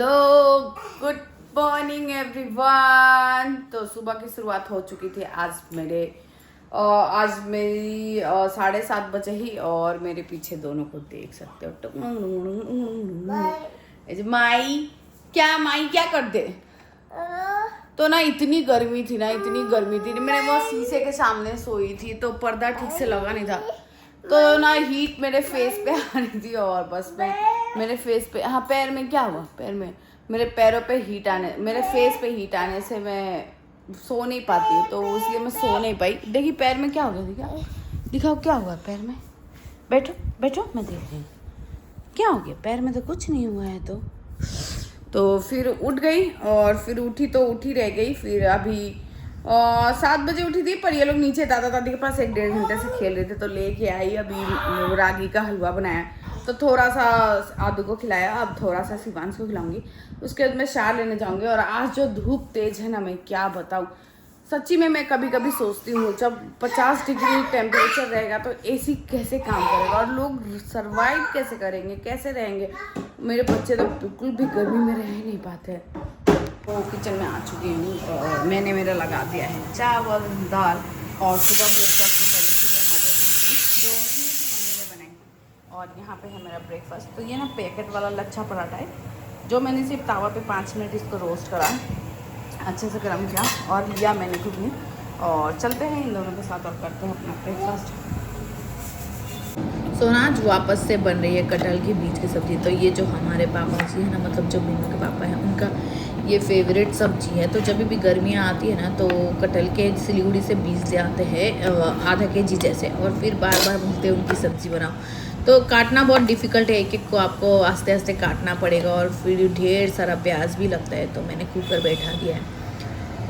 तो good morning everyone. तो सुबह की शुरुआत हो चुकी थी आज मेरी 7:30 बजे ही। और मेरे पीछे दोनों को देख सकते हो। माई क्या कर दे। तो ना इतनी गर्मी थी मैंने वो शीशे के सामने सोई थी तो पर्दा ठीक से लगा नहीं था, तो ना हीट मेरे फेस पे आ रही थी। और बस मेरे फेस पे, हाँ पैर में क्या हुआ, मेरे पैरों पे हीट आने, मेरे फेस पे हीट आने से मैं सो नहीं पाती हूँ, तो इसलिए मैं सो नहीं पाई। देखिए पैर में क्या हो गया, दिखाओ क्या हुआ पैर में। बैठो बैठो, मैं देख रही हूँ क्या हो गया पैर में। तो कुछ नहीं हुआ है। तो फिर उठ गई और फिर उठी तो उठी रह गई। फिर अभी 7 बजे उठी थी, पर ये लोग नीचे दादा दादी के पास 1-1.5 घंटे से खेल रहे थे, तो लेके आई। अभी रागी का हलवा बनाया, तो थोड़ा सा आदू को खिलाया, अब थोड़ा सा शिवांश को खिलाऊंगी। उसके बाद मैं शार लेने जाऊंगी। और आज जो धूप तेज है ना, मैं क्या बताऊँ, सच्ची में मैं कभी कभी सोचती हूँ जब 50 डिग्री टेम्परेचर रहेगा तो एसी कैसे काम करेगा और लोग सरवाइव कैसे करेंगे, कैसे रहेंगे। मेरे बच्चे तो बिल्कुल भी गर्मी में रह ही नहीं पाते। तो किचन में आ चुकी हूँ और मैंने मेरा लगा दिया है चावल दाल। और सुबह ब्रेकफास्ट में बनी थी मटर की सब्जी जो मम्मी ने बनाई। और यहाँ पे है मेरा ब्रेकफास्ट। तो ये ना पैकेट वाला लच्छा पराठा है, जो मैंने सिर्फ तावा पे 5 मिनट इसको रोस्ट करा, अच्छे से गर्म किया और लिया मैंने खुद में। और चलते हैं इन दोनों के साथ और करते हैं अपना ब्रेकफास्ट। सोनाज वापस से बन रही है कटहल के बीज की सब्ज़ी। तो ये जो हमारे पापा जी है ना, मतलब जो बिन्नू के पापा हैं, उनका ये फेवरेट सब्जी है। तो जब भी गर्मियाँ आती है ना, तो कटहल के सिलीगुड़ी से बीज ले आते हैं आधा केजी जैसे, और फिर बार बार बोलते हैं उनकी सब्ज़ी बनाओ। तो काटना बहुत डिफ़िकल्ट है, एक एक को आपको आस्ते आस्ते काटना पड़ेगा, और फिर ढेर सारा प्याज भी लगता है। तो मैंने कुकर बैठा दिया है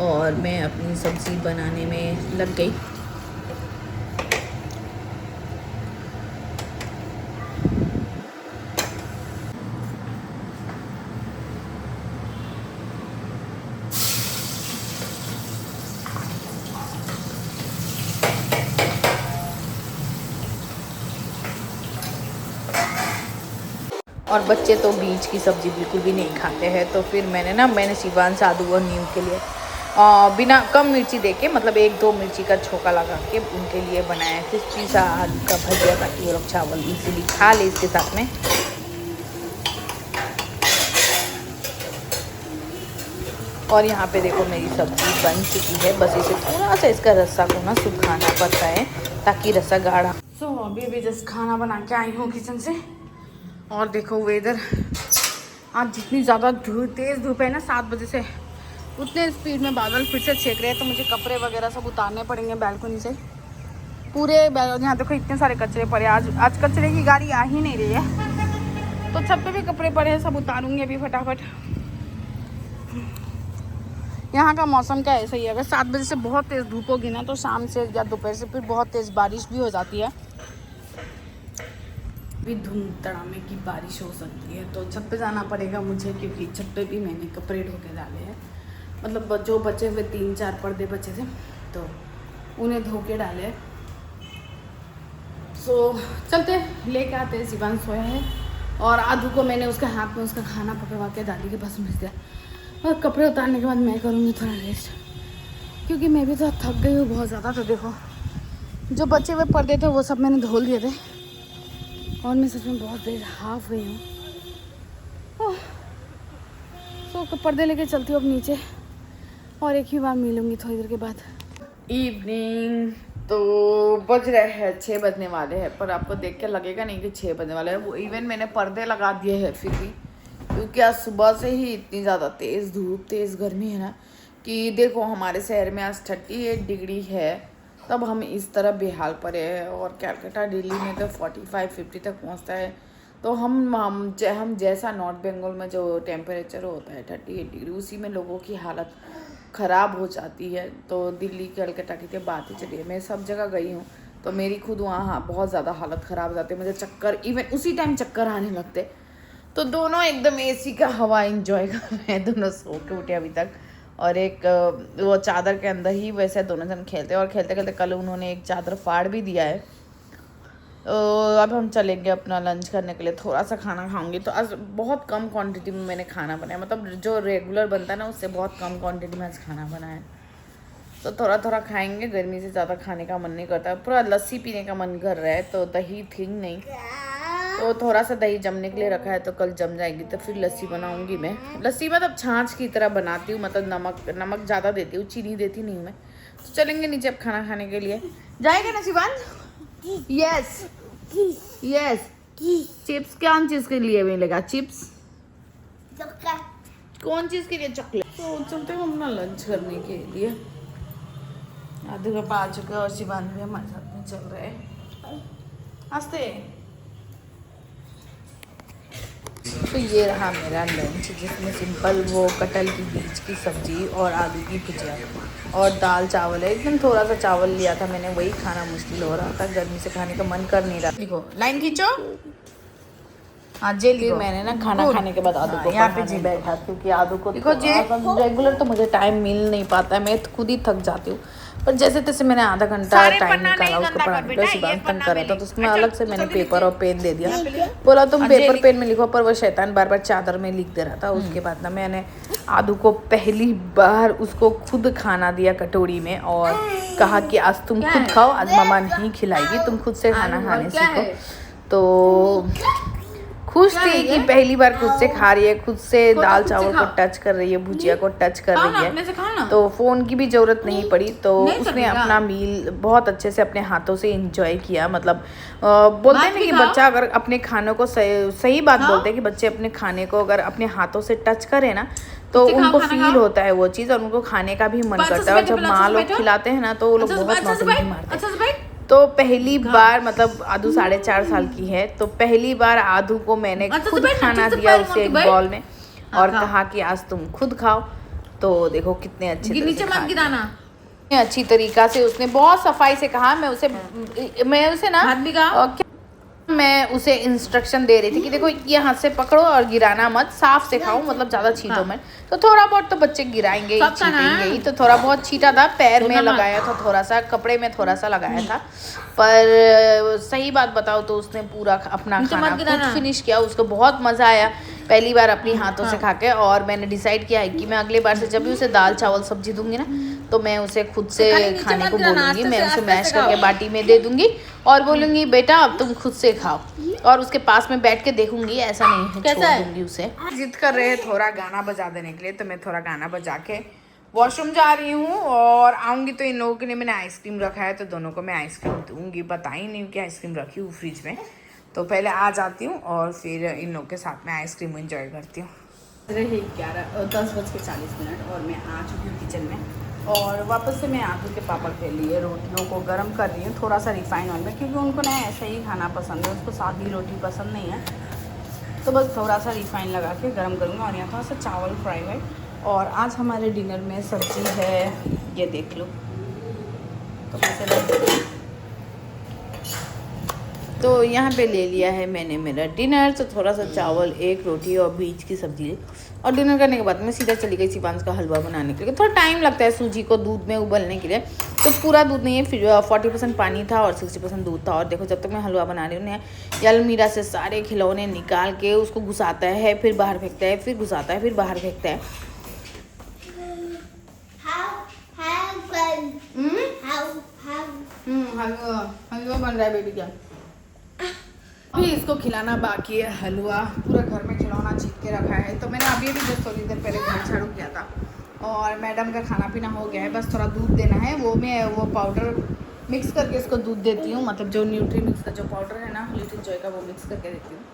और मैं अपनी सब्ज़ी बनाने में लग गई। और बच्चे तो बीज की सब्ज़ी बिल्कुल भी नहीं खाते हैं। तो फिर मैंने शिवांश आदू और नीम के लिए बिना कम मिर्ची देके, मतलब 1-2 मिर्ची का छोका लगा के उनके लिए बनाया क्रिस्पी सा आलू का भजिया, ताकि वो लोग चावल इजीली खा ले इसके साथ में। और यहाँ पे देखो मेरी सब्ज़ी बन चुकी है, बस इसे थोड़ा सा इसका रस्सा को ना सुखाना पड़ता है ताकि रस्सा गाढ़ा। सो अभी भी जस्ट खाना बना के आई हूँ किचन से। और देखो वेदर आज जितनी ज़्यादा तेज़ धूप है ना 7 बजे से, उतने स्पीड में बादल फिर से छेक रहे हैं। तो मुझे कपड़े वगैरह सब उतारने पड़ेंगे बैल्कनी से पूरे। यहाँ देखो इतने सारे कचरे पड़े, आज कचरे की गाड़ी आ ही नहीं रही है, तो छत पे भी कपड़े पड़े हैं, सब उतारूंगी अभी फटाफट। यहाँ का मौसम का ऐसा ही है, अगर 7 बजे से बहुत तेज़ धूप होगी ना, तो शाम से या दोपहर से फिर बहुत तेज़ बारिश भी हो जाती है। भी धूम तड़ामे की बारिश हो सकती है, तो छत पे जाना पड़ेगा मुझे, क्योंकि छत पे भी मैंने कपड़े धो के डाले हैं। मतलब जो बचे हुए 3-4 पर्दे बचे थे, तो उन्हें धो के डाले। सो चलते लेके आते हैं। शिवांश सोया है और आधू को मैंने उसके हाथ में उसका खाना पकड़वा के दादी के पास भेज दिया। और कपड़े उतारने के बाद मैं करूँगी थोड़ा रेस्ट, क्योंकि मैं भी तो थक गई हूँ बहुत ज़्यादा। तो देखो जो बचे हुए पर्दे थे वो सब मैंने धो लिए थे, और मैं सच में बहुत देर हाफ गई हूँ। तो पर्दे लेके चलती हूँ अब नीचे, और एक ही बार मिलूँगी थोड़ी देर के बाद। इवनिंग तो बज रहे हैं 6 बजने वाले हैं, पर आपको देख के लगेगा नहीं कि 6 बजने वाले हैं। वो इवन मैंने पर्दे लगा दिए हैं फिर भी, क्योंकि आज सुबह से ही इतनी ज़्यादा तेज़ धूप तेज़ गर्मी है ना, कि देखो हमारे शहर में आज 38 डिग्री है, तब हम इस तरह बेहाल पड़े हैं। और कैलकाटा दिल्ली में तो 45-50 तक पहुंचता है। तो हम जैसा नॉर्थ बंगाल में जो टेम्परेचर होता है 38 डिग्री, उसी में लोगों की हालत ख़राब हो जाती है। तो दिल्ली कैलकाटा की तो बात ही चलिए, मैं सब जगह गई हूँ, तो मेरी खुद वहाँ बहुत ज़्यादा हालत ख़राब हो जाती है। मुझे चक्कर, इवन उसी टाइम चक्कर आने लगते। तो दोनों एकदम एसी का हवा एंजॉय कर रहे हैं, दोनों सो के उठे अभी तक। और एक वो चादर के अंदर ही वैसे दोनों जन खेलते हैं, और खेलते खेलते कल उन्होंने एक चादर फाड़ भी दिया है। तो अब हम चलेंगे अपना लंच करने के लिए, थोड़ा सा खाना खाऊंगी। तो आज बहुत कम क्वांटिटी में मैंने खाना बनाया, मतलब जो रेगुलर बनता है ना उससे बहुत कम क्वांटिटी में आज खाना बनाया। तो थोड़ा थोड़ा खाएंगे, गर्मी से ज़्यादा खाने का मन नहीं करता, पूरा लस्सी पीने का मन कर रहा है। तो दही थी नहीं, तो थोड़ा सा दही जमने के लिए रखा है, तो कल जम जाएगी तो फिर लस्सी बनाऊंगी मैं। लस्सी मतलब छाछ की तरह बनाती हूँ, मतलब नमक ज़्यादा देती हूँ, चीनी देती नहीं हूँ मैं। तो चलेंगे नीचे अब खाना खाने के लिए। जाएगा ना शिवांश? Yes yes. चिप्स कौन चीज़ के लिए मिलेगा? चिप्स कौन चीज़ के लिए? चॉकलेट। तो चलते हैं अपना लंच करने के लिए। आधे कप आ चुके हैं और शिवांश भी हमारे साथ में चल रहे हैं। हंसते। तो ये रहा मेरा लंच, जिसमें सिंपल वो कटहल की बीज की सब्जी और आलू की भुजिया और दाल चावल है। एकदम थोड़ा सा चावल लिया था मैंने, वही खाना मुश्किल हो रहा था, गर्मी से खाने का मन कर नहीं रहा। देखो लाइन खींचो। हाँ जी, मैंने ना खाना खाने के बाद आदू को यहाँ पे जी बैठा, क्योंकि आदू को देखो जी रेगुलर तो मुझे टाइम मिल नहीं पाता है, मैं खुद ही थक जाती हूँ। पर जैसे तैसे मैंने आधा घंटा टाइम निकाला उसको पढ़ाने का। शिवांश तंग कर रहा था तो उसमें अलग से मैंने पेपर और पेन दे दिया, बोला तुम पेपर पेन में लिखो, पर वो शैतान बार बार चादर में लिख दे रहा था। उसके बाद ना मैंने आदू को पहली बार उसको खुद खाना दिया कटोरी में और कहा कि आज तुम खुद खाओ, आज मामा नहीं खिलाएगी, तुम खुद से खाना खाने सीखो। तो खुश थी कि पहली बार खुद से खा रही है, खुद से दाल चावल को टच कर रही है, भुजिया को टच कर रही है। तो फ़ोन की भी ज़रूरत नहीं पड़ी। तो उसने अपना मील बहुत अच्छे से अपने हाथों से एंजॉय किया। मतलब बोलते हैं ना कि बच्चा अगर अपने खानों को सही बात बोलते हैं कि बच्चे अपने खाने को अगर अपने हाथों से टच करें ना तो उनको फील होता है वो चीज़ और उनको खाने का भी मन करता है। और जब माँ लोग खिलाते हैं ना तो वो लोग बहुत नौटंकी मारते हैं। तो पहली बार मतलब आदू 4.5 साल की है, तो पहली बार आदू को मैंने खुद खाना दिया उसे एक बॉल में और कहा कि आज तुम खुद खाओ। तो देखो कितने अच्छी तरीका से उसने बहुत सफाई से कहा। मैं उसे ना मैं उसे इंस्ट्रक्शन दे रही थी कि देखो ये हाथ से पकड़ो और गिराना मत, साफ से खाओ, मतलब ज़्यादा छींटो मत। तो थोड़ा बहुत तो बच्चे गिराएंगे ही, छींटेंगे ही, तो थोड़ा बहुत छींटा था, पैर में लगाया था, थोड़ा सा कपड़े में थोड़ा सा लगाया था। पर सही बात बताओ तो उसने पूरा अपना खाना खुद फिनिश किया, उसको बहुत मज़ा आया पहली बार अपनी हाथों से खा के। और मैंने डिसाइड किया है कि मैं अगले बार से जब भी उसे दाल चावल सब्जी दूंगी ना तो मैं उसे खुद से खाने को बोलूँगी, मैं उसे मैश करके बाटी में दे दूँगी और बोलूँगी बेटा अब तुम खुद से खाओ, और उसके पास में बैठ के देखूंगी, ऐसा नहीं है छोड़ दूंगी उसे। जिद कर रहे हैं थोड़ा गाना बजा देने के लिए, तो मैं थोड़ा गाना बजा के वॉशरूम जा रही हूँ और आऊँगी। तो इन लोगों के लिए मैंने आइसक्रीम रखा है, तो दोनों को मैं आइसक्रीम दूँगी। पता ही नहीं कि आइसक्रीम रखी हूँ फ्रिज में, तो पहले आ जाती हूँ और फिर इन लोगों के साथ में आइसक्रीम एंजॉय करती हूँ। 10:40 और मैं आ चुकी हूँ किचन में और वापस से मैं आलू के पापड़ के लिए रोटियों को गर्म कर रही हूँ थोड़ा सा रिफाइन ऑयल में, क्योंकि उनको ना ऐसा ही खाना पसंद है, उसको सादी रोटी पसंद नहीं है। तो बस थोड़ा सा रिफाइन लगा के गर्म करूँगी। और यहाँ थोड़ा सा चावल फ्राई है। और आज हमारे डिनर में सब्जी है, ये देख लो। तो कैसे तो यहाँ पे ले लिया है मैंने मेरा डिनर। तो थोड़ा सा चावल, एक रोटी और बीज की सब्जी। और डिनर करने के बाद मैं सीधा चली गई शिवांश का हलवा बनाने के लिए। थोड़ा टाइम लगता है सूजी को दूध में उबलने के लिए, तो पूरा दूध नहीं है, फिर 40% पानी था और 60% दूध था। और देखो जब तक मैं हलवा बना रही हूँ ना, अलमीरा से सारे खिलौने निकाल के उसको घुसाता है, फिर बाहर फेंकता है, फिर घुसाता है, फिर बाहर फेंकता है। हलवा बन रहा है बेबी क्या? अभी इसको खिलाना बाकी है हलवा, पूरा घर में खिलौना छीट के रखा है। तो मैंने अभी भी जस्ट थोड़ी देर पहले घर झाड़ू किया था और मैडम का खाना पीना हो गया है, बस थोड़ा दूध देना है। वो पाउडर मिक्स करके इसको दूध देती हूँ, मतलब जो न्यूट्री मिक्स का जो पाउडर है ना लिटिल जॉय का, वो मिक्स करके देती हूँ।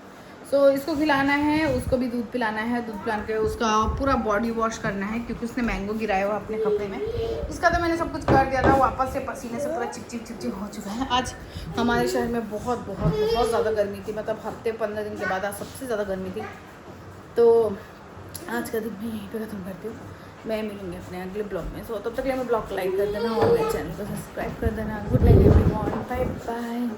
सो इसको खिलाना है, उसको भी दूध पिलाना है। दूध पिला के उसका पूरा बॉडी वॉश करना है, क्योंकि उसने मैंगो गिराया हुआ अपने कपड़े में। इसका तो मैंने सब कुछ कर दिया था, वापस से पसीने से पूरा चिपचिप हो चुका है। आज हमारे शहर में बहुत ज़्यादा गर्मी थी, मतलब हफ्ते 15 दिन के बाद आज सबसे ज़्यादा गर्मी थी। तो आज का दिन मैं यहीं पर ख़त्म करती हूँ। मैं मिलूँगी अपने अगले ब्लॉग में। सो तब तक के लिए मैं ब्लॉग को लाइक कर देना और मेरे चैनल को सब्सक्राइब कर देना। Good night everyone, bye bye.